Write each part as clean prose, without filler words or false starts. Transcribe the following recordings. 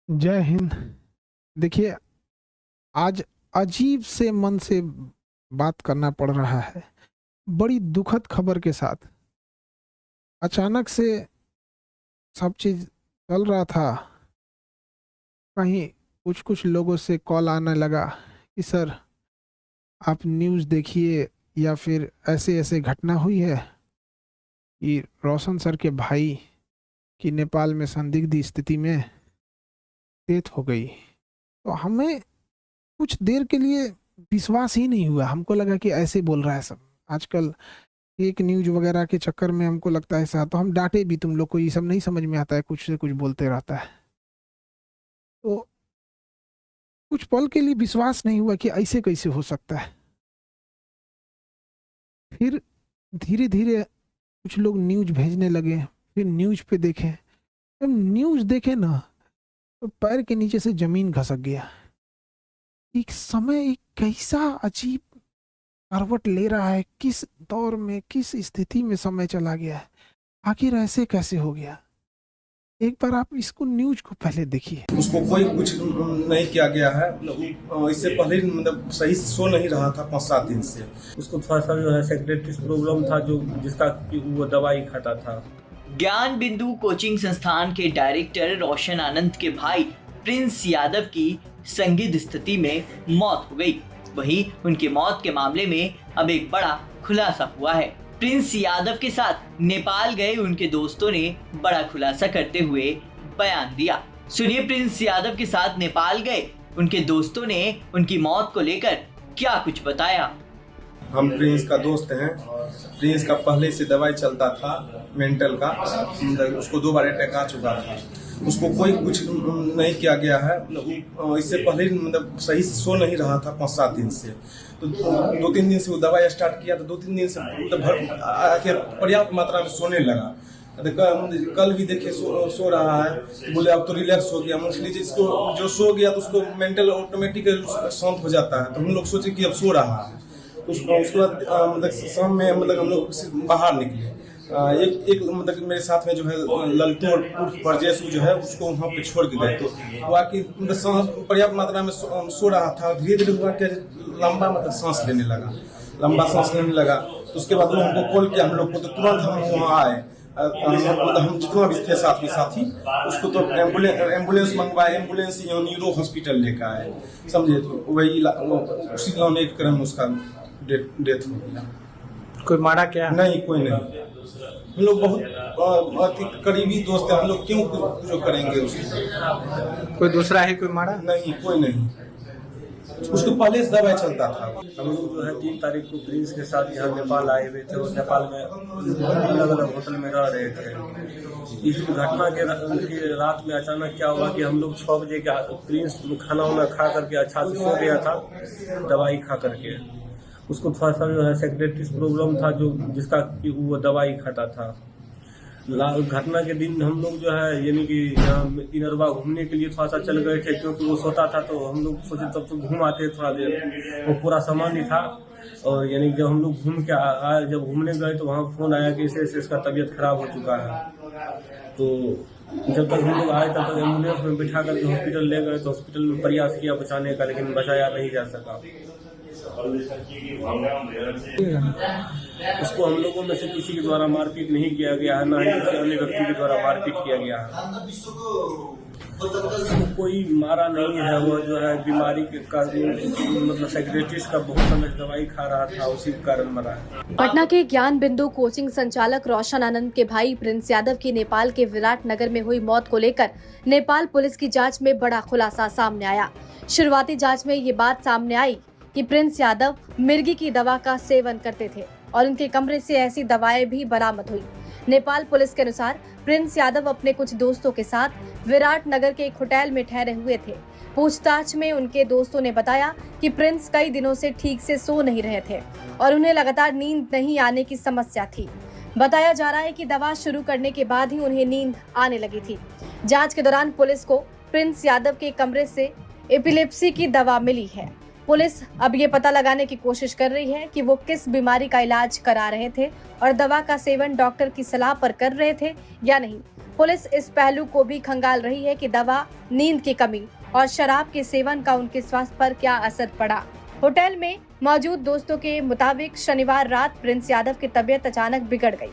जय हिंद। देखिए, आज अजीब से मन से बात करना पड़ रहा है। बड़ी दुखद खबर के साथ अचानक से सब चीज़ चल रहा था। कहीं कुछ-कुछ लोगों से कॉल आने लगा कि सर आप न्यूज़ देखिए, या फिर ऐसे-ऐसे घटना हुई है कि रोशन सर के भाई की नेपाल में संदिग्ध स्थिति में डेथ हो गई। तो हमें कुछ देर के लिए विश्वास ही नहीं हुआ। हमको लगा कि ऐसे बोल रहा है सब। आजकल फेक न्यूज़ वगैरह के चक्कर में हमको लगता है ऐसा, तो हम डांटे भी, तुम लोग को ये सब नहीं समझ में आता है, कुछ से कुछ बोलते रहता है। तो कुछ पल के लिए विश्वास नहीं हुआ कि ऐसे कैसे हो सकता है। फिर धीरे-धीरे कुछ लोग न्यूज़ भेजने लगे, फिर न्यूज़ पे देखें। जब न्यूज़ देखे ना, तो पैर के नीचे से ज़मीन खसक गया। एक समय एक कैसा अजीब करवट ले रहा है, किस दौर में, किस स्थिति में समय चला गया है। आखिर ऐसे कैसे हो गया? एक बार आप इसको न्यूज़ को पहले देखिए। उसको कोई कुछ नहीं किया गया है। इससे पहले मतलब सही से सो नहीं रहा था 5-7 दिन से। उसको थोड़ा सा जो है सेक्रेटरी प्रॉब्लम था, जो जिसका कि वो दवाई खाता था। ज्ञान बिंदु कोचिंग संस्थान के डायरेक्टर रोशन आनंद के भाई प्रिंस यादव की संदिग्ध स्थिति में मौत हो गई। वहीं उनकी मौत के मामले में अब एक बड़ा खुलासा हुआ है। प्रिंस यादव के साथ नेपाल गए उनके दोस्तों ने बड़ा खुलासा करते हुए बयान दिया। सुनिए, प्रिंस यादव के साथ नेपाल गए उनके दोस्तों ने उनकी मौत को लेकर क्या कुछ बताया। हम प्रिंस का दोस्त हैं। प्रिंस का पहले से दवाई चलता था मेंटल का, उसको 2 बार अटैक आ चुका था। उसको कोई कुछ नहीं किया गया है। इससे पहले मतलब सही से सो नहीं रहा था 5-7 दिन से। तो 2-3 दिन से वो दवाई स्टार्ट किया, तो 2-3 दिन से मतलब पर्याप्त मात्रा में सोने लगा। कल भी देखिए सो रहा है, तो बोले अब तो रिलैक्स हो गया। मुझे इसको जो सो गया तो उसको मेंटल ऑटोमेटिक शांत हो जाता है। तो हम लोग सोचे कि अब सो रहा है। उसके बाद मतलब शाम में मतलब हम लोग बाहर निकले। एक मतलब मेरे साथ में जो है ललटू और परजेश जो है उसको वहाँ पे छोड़ के गए। तो हुआ कि मतलब पर्याप्त मात्रा में सो रहा था। धीरे-धीरे हुआ कि लंबा मतलब सांस लेने लगा, लंबा सांस लेने लगा। तो उसके बाद वो हमको कॉल किया हम लोग को, तो तुरंत हम वहाँ आए। हम जितना भी थे साथ में साथी, उसको तो एम्बुलेंस मंगवाए, एम्बुलेंस न्यूरो हॉस्पिटल लेकर आए, समझे। तो वही उसी एक क्रम में उसका डेथ हो गया। कोई मारा क्या? नहीं, कोई नहीं। हम लोग बहुत करीबी दोस्त हैं। हम लोग क्यों जो करेंगे उसको? कोई दूसरा है कोई मारा? नहीं, कोई नहीं। उसको पहले से दवाई चलता था। हम लोग जो है 3 तारीख को प्रिंस के साथ यहाँ नेपाल आए हुए थे और नेपाल में अलग-अलग होटल में रह रहे थे। इस घटना के रात में अचानक क्या हुआ कि हम लोग 6 बजे का प्रिंस खाना वाना खा करके अच्छा से सो गया था दवाई खा करके। उसको थोड़ा सा जो है सेक्रेटरी प्रॉब्लम था, जो जिसका कि वो दवाई खाता था। घटना के दिन हम लोग जो है यानी कि इनरवा घूमने के लिए थोड़ा सा चल गए थे, क्योंकि वो सोता था। तो हम लोग सोचे तब तो घूम आते थोड़ा देर। वो पूरा सामान ही था। और यानी जब हम लोग घूम के आए, जब घूमने गए तो वहाँ फोन आया कि इसे इसका तबीयत खराब हो चुका है। तो जब तक हम लोग आए तब तक एम्बुलेंस में बिठा करके हॉस्पिटल ले गए। तो हॉस्पिटल में प्रयास किया बचाने का, लेकिन बचाया नहीं जा सका। उसको हम लोगों में से किसी के द्वारा मारपीट नहीं किया गया है, ना ही किसी अन्य व्यक्ति के द्वारा मारपीट किया गया है। कोई मारा नहीं है। वो जो है बीमारी के मतलब सेक्रेटरी का बहुत समय दवाई खा रहा था, उसी के कारण मरा है। पटना के ज्ञान बिंदु कोचिंग संचालक रोशन आनंद के भाई प्रिंस यादव की नेपाल के विराट नगर में हुई मौत को लेकर नेपाल पुलिस की जांच में बड़ा खुलासा सामने आया। शुरुआती जांच में ये बात सामने आई कि प्रिंस यादव मिर्गी की दवा का सेवन करते थे और उनके कमरे से ऐसी दवाएं भी बरामद हुई। नेपाल पुलिस के अनुसार प्रिंस यादव अपने कुछ दोस्तों के साथ विराट नगर के एक होटल में ठहरे हुए थे। पूछताछ में उनके दोस्तों ने बताया कि प्रिंस कई दिनों से ठीक से सो नहीं रहे थे और उन्हें लगातार नींद नहीं आने की समस्या थी। बताया जा रहा है कि दवा शुरू करने के बाद ही उन्हें नींद आने लगी थी। जांच के दौरान पुलिस को प्रिंस यादव के कमरे से एपिलेप्सी की दवा मिली है। पुलिस अब ये पता लगाने की कोशिश कर रही है कि वो किस बीमारी का इलाज करा रहे थे और दवा का सेवन डॉक्टर की सलाह पर कर रहे थे या नहीं। पुलिस इस पहलू को भी खंगाल रही है कि दवा, नींद की कमी और शराब के सेवन का उनके स्वास्थ्य पर क्या असर पड़ा। होटल में मौजूद दोस्तों के मुताबिक शनिवार रात प्रिंस यादव की तबीयत अचानक बिगड़ गई।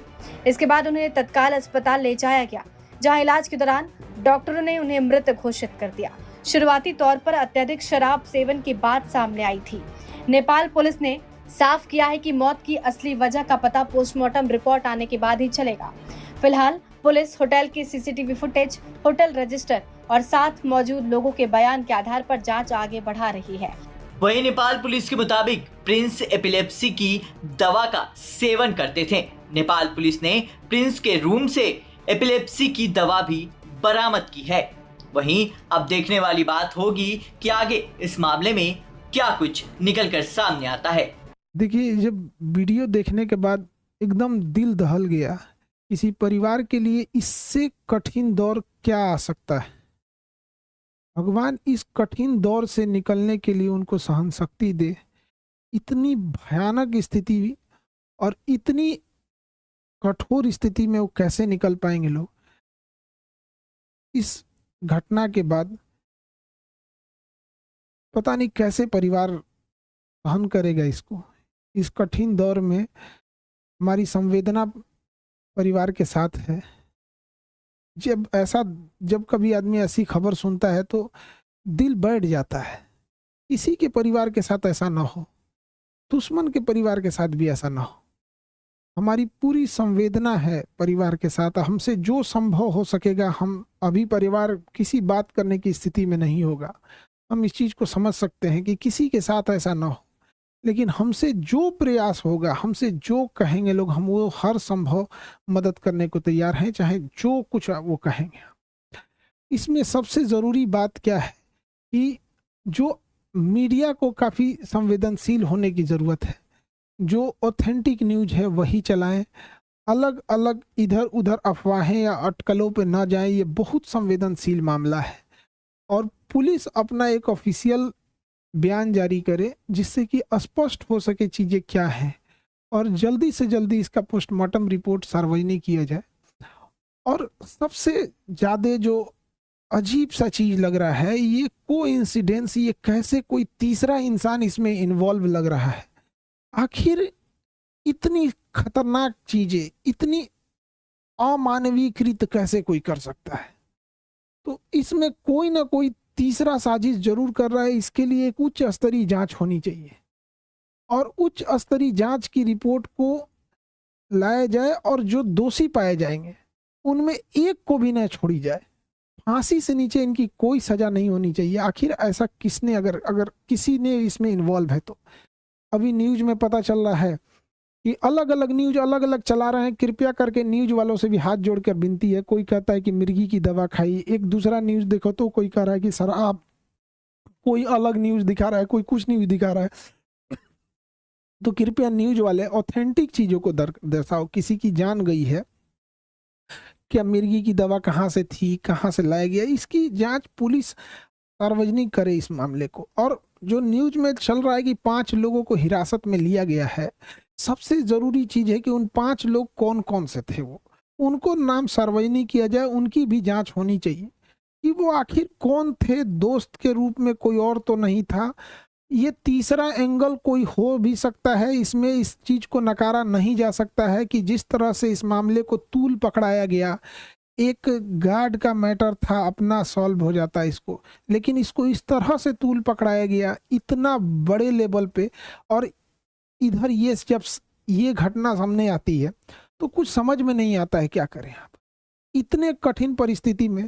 इसके बाद उन्हें तत्काल अस्पताल ले जाया गया, जहां इलाज के दौरान डॉक्टरों ने उन्हें मृत घोषित कर दिया। शुरुआती तौर पर अत्यधिक शराब सेवन की बात सामने आई थी। नेपाल पुलिस ने साफ किया है कि मौत की असली वजह का पता पोस्टमार्टम रिपोर्ट आने के बाद ही चलेगा। फिलहाल पुलिस होटल के सीसीटीवी फुटेज, होटल रजिस्टर और साथ मौजूद लोगों के बयान के आधार पर जांच आगे बढ़ा रही है। वहीं नेपाल पुलिस के मुताबिक प्रिंस एपिलेप्सी की दवा का सेवन करते थे। नेपाल पुलिस ने प्रिंस के रूम से एपिलेप्सी की दवा भी बरामद की है। वहीं अब देखने वाली बात होगी कि आगे इस मामले में क्या कुछ निकलकर सामने आता है। देखिए, जब वीडियो देखने के बाद एकदम दिल दहल गया। किसी परिवार के लिए इससे कठिन दौर क्या आ सकता है। भगवान इस कठिन दौर से निकलने के लिए उनको सहन शक्ति दे। इतनी भयानक स्थिति और इतनी कठोर स्थिति में वो कैसे निकल पाएंगे लोग। इस घटना के बाद पता नहीं कैसे परिवार सहन करेगा इसको। इस कठिन दौर में हमारी संवेदना परिवार के साथ है। जब कभी आदमी ऐसी खबर सुनता है तो दिल बैठ जाता है। किसी के परिवार के साथ ऐसा ना हो, दुश्मन के परिवार के साथ भी ऐसा ना हो। हमारी पूरी संवेदना है परिवार के साथ। हमसे जो संभव हो सकेगा, हम अभी परिवार किसी बात करने की स्थिति में नहीं होगा। हम इस चीज़ को समझ सकते हैं कि किसी के साथ ऐसा ना हो, लेकिन हमसे जो प्रयास होगा, हमसे जो कहेंगे लोग, हम वो हर संभव मदद करने को तैयार हैं, चाहे जो कुछ वो कहेंगे। इसमें सबसे ज़रूरी बात क्या है कि जो मीडिया को काफ़ी संवेदनशील होने की ज़रूरत है। जो ऑथेंटिक न्यूज़ है वही चलाएं। अलग अलग इधर उधर अफवाहें या अटकलों पे ना जाएं। ये बहुत संवेदनशील मामला है और पुलिस अपना एक ऑफिशियल बयान जारी करे जिससे कि स्पष्ट हो सके चीज़ें क्या हैं और जल्दी से जल्दी इसका पोस्टमार्टम रिपोर्ट सार्वजनिक किया जाए। और सबसे ज़्यादा जो अजीब सा चीज़ लग रहा है, ये कोइंसिडेंस, ये कैसे कोई तीसरा इंसान इसमें इन्वॉल्व लग रहा है। आखिर इतनी खतरनाक चीज़ें, इतनी अमानवीकृत कैसे कोई कर सकता है। तो इसमें कोई ना कोई तीसरा साजिश जरूर कर रहा है। इसके लिए एक उच्च स्तरीय जांच होनी चाहिए और उच्च स्तरीय जांच की रिपोर्ट को लाया जाए और जो दोषी पाए जाएंगे उनमें एक को भी न छोड़ी जाए। फांसी से नीचे इनकी कोई सजा नहीं होनी चाहिए। आखिर ऐसा किसने, अगर किसी ने इसमें इन्वॉल्व है तो। अभी न्यूज में पता चल रहा है कि अलग अलग न्यूज अलग अलग चला रहे हैं। कृपया करके न्यूज वालों से भी हाथ जोड़कर विनती है। कोई कहता है कि मिर्गी की दवा खाई, एक दूसरा न्यूज देखो तो कोई कह रहा है कि शराब, कोई अलग न्यूज दिखा रहा है, कोई कुछ न्यूज दिखा रहा है। तो कृपया न्यूज वाले ऑथेंटिक चीजों को दर्शाओ। किसी की जान गई है, क्या मिर्गी की दवा कहाँ से थी, कहाँ से लाया गया, इसकी जांच पुलिस सार्वजनिक करे इस मामले को। और जो न्यूज में चल रहा है कि 5 लोगों को हिरासत में लिया गया है, सबसे जरूरी चीज है कि उन 5 लोग कौन कौन से थे, वो उनको नाम सार्वजनिक किया जाए। उनकी भी जांच होनी चाहिए कि वो आखिर कौन थे। दोस्त के रूप में कोई और तो नहीं था। ये तीसरा एंगल कोई हो भी सकता है इसमें। इस चीज को नकारा नहीं जा सकता है कि जिस तरह से इस मामले को तूल पकड़ाया गया, एक गार्ड का मैटर था, अपना सॉल्व हो जाता इसको, लेकिन इसको इस तरह से तूल पकड़ाया गया इतना बड़े लेवल पे। और इधर ये जब ये घटना सामने आती है तो कुछ समझ में नहीं आता है क्या करें आप। इतने कठिन परिस्थिति में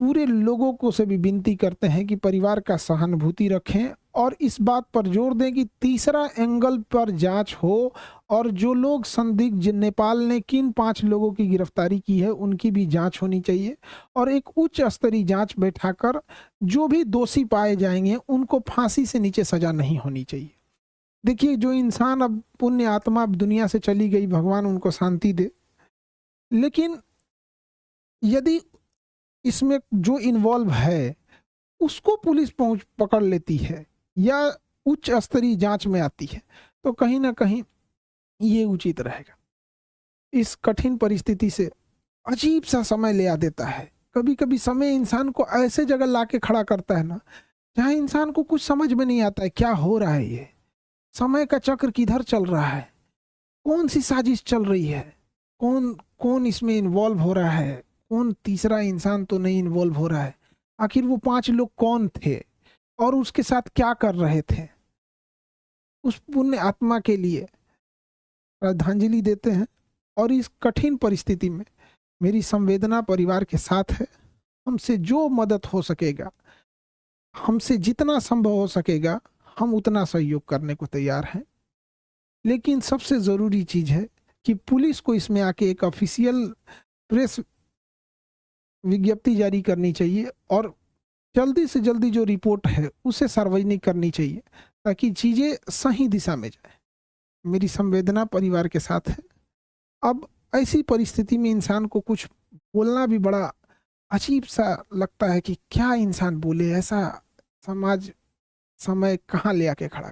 पूरे लोगों को से भी विनती करते हैं कि परिवार का सहानुभूति रखें और इस बात पर जोर दें कि तीसरा एंगल पर जांच हो और जो लोग संदिग्ध, नेपाल ने किन 5 लोगों की गिरफ्तारी की है उनकी भी जांच होनी चाहिए और एक उच्च स्तरीय जांच बैठाकर जो भी दोषी पाए जाएंगे उनको फांसी से नीचे सजा नहीं होनी चाहिए। देखिए, जो इंसान अब पुण्य आत्मा अब दुनिया से चली गई, भगवान उनको शांति दे, लेकिन यदि इसमें जो इन्वॉल्व है उसको पुलिस पकड़ लेती है या उच्च स्तरीय जांच में आती है तो कहीं ना कहीं ये उचित रहेगा। इस कठिन परिस्थिति से अजीब सा समय ले आ देता है। कभी कभी समय इंसान को ऐसे जगह ला के खड़ा करता है ना, जहाँ इंसान को कुछ समझ में नहीं आता है क्या हो रहा है, ये समय का चक्र किधर चल रहा है, कौन सी साजिश चल रही है, कौन कौन इसमें इन्वॉल्व हो रहा है, कौन तीसरा इंसान तो नहीं इन्वॉल्व हो रहा है, आखिर वो 5 लोग कौन थे और उसके साथ क्या कर रहे थे। उस पुण्य आत्मा के लिए श्रद्धांजलि देते हैं। और इस कठिन परिस्थिति में मेरी संवेदना परिवार के साथ है। हमसे जो मदद हो सकेगा, हमसे जितना संभव हो सकेगा, हम उतना सहयोग करने को तैयार हैं। लेकिन सबसे ज़रूरी चीज़ है कि पुलिस को इसमें आके एक ऑफिशियल प्रेस विज्ञप्ति जारी करनी चाहिए और जल्दी से जल्दी जो रिपोर्ट है उसे सार्वजनिक करनी चाहिए, ताकि चीज़ें सही दिशा में जाए। मेरी संवेदना परिवार के साथ है। अब ऐसी परिस्थिति में इंसान को कुछ बोलना भी बड़ा अजीब सा लगता है कि क्या इंसान बोले, ऐसा समाज समय कहाँ ले आके खड़ा